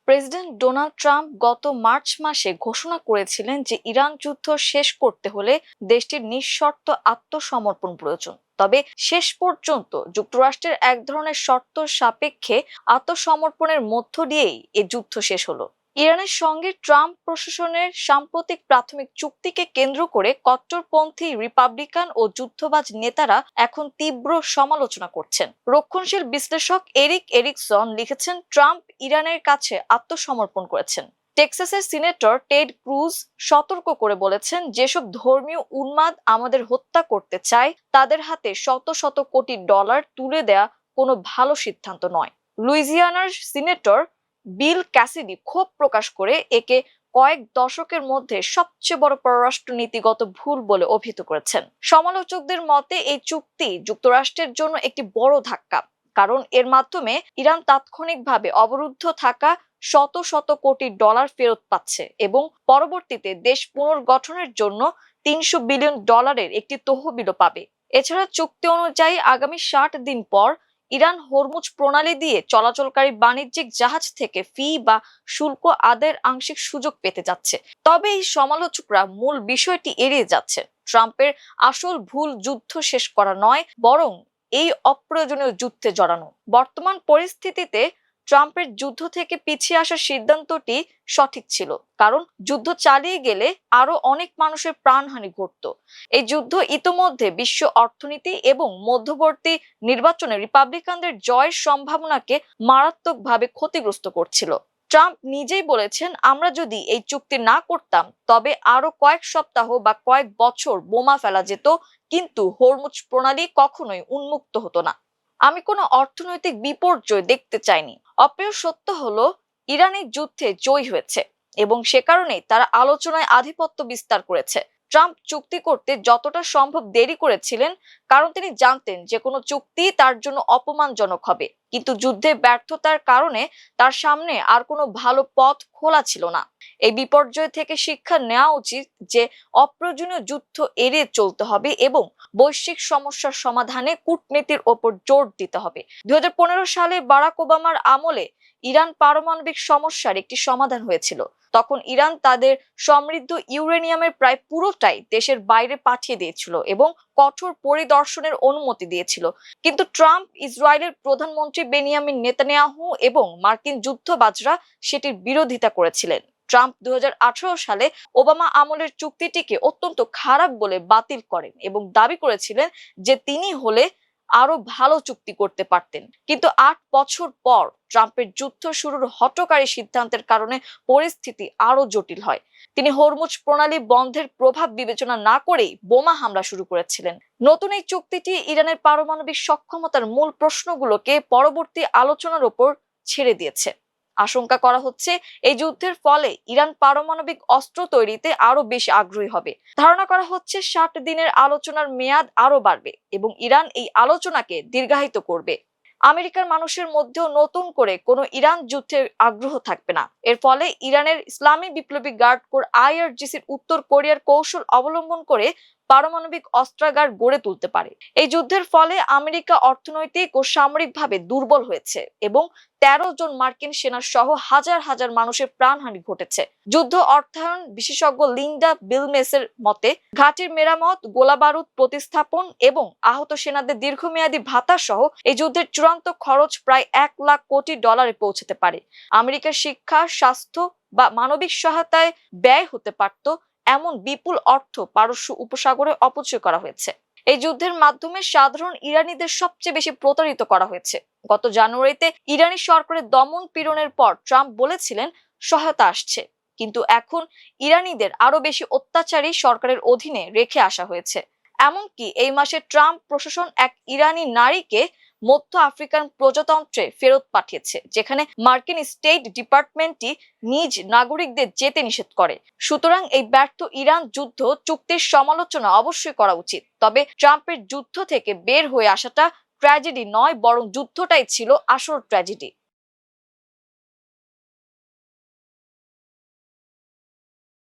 President Donald Trump গত March মাসে ঘোষণা করেছিলেন যে ইরান যুদ্ধ শেষ করতে হলে দেশটির নিঃশর্ত আত্মসমর্পণ প্রয়োজন। তবে শেষ পর্যন্ত যুক্তরাষ্ট্রের এক ধরনের শর্ত সাপেক্ষে আত্মসমর্পণের মধ্য দিয়েই এ যুদ্ধ শেষ হলো। ইরানের সঙ্গে ট্রাম্প প্রশাসনের সাম্প্রতিক প্রাথমিক চুক্তিকে কেন্দ্র করে কট্টরপন্থী রিপাবলিকান ও যুদ্ধবাজ নেতারা এখন তীব্র সমালোচনা করছেন। রক্ষণশীল বিশ্লেষক এরিক এরিকসন লিখেছেন, ট্রাম্প ইরানের কাছে আত্মসমর্পণ করেছেন। টেক্সাসের সিনেটর টেড ক্রুজ সতর্ক করে বলেছেন, যেসব ধর্মীয় উন্মাদ আমাদের হত্যা করতে চায় তাদের হাতে শত শত কোটি ডলার তুলে দেয়া কোনো ভালো সিদ্ধান্ত নয়। লুইজিয়ানার সিনেটর বিল ক্যাসিডি ক্ষোভ প্রকাশ করে একে কয়েক দশকের মধ্যে সবচেয়ে বড় পররাষ্ট্রনীতিগত ভুল বলে অভিহিত করেছেন। সমালোচকদের মতে এই চুক্তি যুক্তরাষ্ট্রের জন্য একটি বড় ধাক্কা, কারণ এর মাধ্যমে ইরান তাৎক্ষণিকভাবে অবরুদ্ধ থাকা শত শত কোটি ডলার ফেরত পাচ্ছে এবং পরবর্তীতে দেশ পুনর্গঠনের জন্য 300 বিলিয়ন ডলারের একটি তহবিলও পাবে। এছাড়া চুক্তি অনুযায়ী আগামী 60 দিন পর ইরান হরমুজ প্রণালী দিয়ে চলাচলকারী বাণিজ্যিক জাহাজ থেকে ফি বা শুল্ক আদায়ের আংশিক সুযোগ পেতে যাচ্ছে। তবে এই সমালোচকরা মূল বিষয়টি এড়িয়ে যাচ্ছে। ট্রাম্পের আসল ভুল যুদ্ধ শেষ করা নয়, বরং এই অপ্রয়োজনীয় যুদ্ধে জড়ানো। বর্তমান পরিস্থিতিতে ট্রাম্পের যুদ্ধ থেকে পিছিয়ে আসার সিদ্ধান্তটি সঠিক ছিল, কারণ যুদ্ধ চালিয়ে গেলে আরো অনেক মানুষের প্রাণহানি ঘটতো। এই যুদ্ধ ইতোমধ্যে বিশ্ব অর্থনীতি এবং মধ্যবর্তী নির্বাচনে রিপাবলিকানদের জয়ের সম্ভাবনাকে মারাত্মকভাবে ক্ষতিগ্রস্ত করছিল। ট্রাম্প নিজেই বলেছেন, আমরা যদি এই চুক্তি না করতাম তবে আরো কয়েক সপ্তাহ বা কয়েক বছর বোমা ফেলা যেত, কিন্তু হরমুজ প্রণালী কখনোই উন্মুক্ত হতো না। আমি কোনো অর্থনৈতিক বিপর্যয় দেখতে চাইনি। অপ্রিয় সত্য হলো, ইরান এই যুদ্ধে জয়ী হয়েছে এবং সে কারণেই তারা আলোচনায় আধিপত্য বিস্তার করেছে। ট্রাম্প চুক্তি করতে যতটা সম্ভব দেরি করেছিলেন, কারণ তিনি জানতেন যে কোনো চুক্তি তার জন্য অপমানজনক হবে। কিন্তু যুদ্ধে ব্যর্থতার কারণে তার সামনে আর কোনো ভালো পথ খোলা ছিল না। এই বিপর্যয় থেকে শিক্ষা নেওয়া উচিত যে অপ্রয়োজনীয় যুদ্ধ এড়িয়ে চলতে হবে এবং বৈশ্বিক সমস্যার সমাধানে কূটনীতির ওপর জোর দিতে হবে। 2015 সালে বারাক ওবামার আমলে ইরান পারমাণবিক সমস্যার একটি সমাধান হয়েছিল। তখন ইরান তাদের সমৃদ্ধ ইউরেনিয়ামের প্রায় পুরোটাই দেশের বাইরে পাঠিয়ে দিয়েছিল এবং কঠোর পরিদর্শনের অনুমতি দিয়েছিল। কিন্তু ট্রাম্প, ইসরায়েলের প্রধানমন্ত্রী বেনিয়ামিন নেতানিয়াহু এবং মার্কিন যুদ্ধবাজরা সেটির বিরোধিতা করেছিলেন। ট্রাম্প 2018 সালে ওবামা আমলের চুক্তিটিকে অত্যন্ত খারাপ বলে বাতিল করেন এবং দাবি করেছিলেন যে তিনি হলে আরো ভালো চুক্তি করতে পারতেন। কিন্তু 8 বছর পর ট্রাম্পের যুদ্ধ শুরুর হঠকারী সিদ্ধান্তের কারণে পরিস্থিতি আরো জটিল হয়। তিনি হরমুজ প্রণালী বন্ধের প্রভাব বিবেচনা না করেই বোমা হামলা শুরু করেছিলেন। নতুন এই চুক্তিটি ইরানের পারমাণবিক সক্ষমতার মূল প্রশ্নগুলোকে পরবর্তী আলোচনার উপর ছেড়ে দিয়েছে। আশঙ্কা করা হচ্ছে এই যুদ্ধের ফলে ইরান পারমাণবিক অস্ত্র তৈরিতে আরো বেশি আগ্রহী হবে। ধারণা করা হচ্ছে 60 দিনের আলোচনার মেয়াদ আরো বাড়বে এবং ইরান এই আলোচনাকে দীর্ঘায়িত করবে। আমেরিকার মানুষের মধ্যেও নতুন করে কোনো ইরান যুদ্ধের আগ্রহ থাকবে না। এর ফলে ইরানের ইসলামী বিপ্লবী গার্ড কোর IRGCর উত্তর কোরিয়ার কৌশল অবলম্বন করে পারমাণবিক অস্ত্রাগার গড়ে তুলতে পারে। এই যুদ্ধের ফলে আমেরিকা অর্থনৈতিক ও সামরিকভাবে দুর্বল হয়েছে এবং 13 জন মার্কিন সেনা সহ হাজার হাজার মানুষের প্রাণহানি ঘটেছে। যুদ্ধ অর্থায়ন বিশেষজ্ঞ লিন্ডা বিলমেসের মতে, ঘাঁটির মেরামত, গোলাবারুদ প্রতিস্থাপন এবং আহত সেনাদের দীর্ঘমেয়াদী ভাতা সহ এই যুদ্ধের চূড়ান্ত খরচ প্রায় 1 লাখ কোটি ডলারে পৌঁছতে পারে। আমেরিকার শিক্ষা, স্বাস্থ্য বা মানবিক সহায়তায় ব্যয় হতে পারত এমন বিপুল অর্থ পারস্য উপসাগরে অপচয় করা হয়েছে। এই যুদ্ধের মাধ্যমে সাধারণ ইরানিদের সবচেয়ে বেশি প্রতারিত করা হয়েছে। গত জানুয়ারিতে ইরানি সরকারের দমন পীড়নের পর ট্রাম্প বলেছিলেন সহায়তা আসছে, কিন্তু এখন ইরানিদের আরো বেশি অত্যাচারী সরকারের অধীনে রেখে আসা হয়েছে। এমনকি এই মাসে ট্রাম্প প্রশাসন এক ইরানি নারীকে মধ্য আফ্রিকান প্রজাতন্ত্রে ফেরত পাঠিয়েছে, যেখানে মার্কিন স্টেট ডিপার্টমেন্টটি নিজ নাগরিকদের যেতে নিষেধ করে। সুতরাং এই ব্যর্থ ইরান যুদ্ধ চুক্তির সমালোচনা অবশ্যই করা উচিত, তবে ট্রাম্পের যুদ্ধ থেকে বের হয়ে আসাটা ট্র্যাজেডি নয়, বরং যুদ্ধটাই ছিল আসল ট্র্যাজেডি।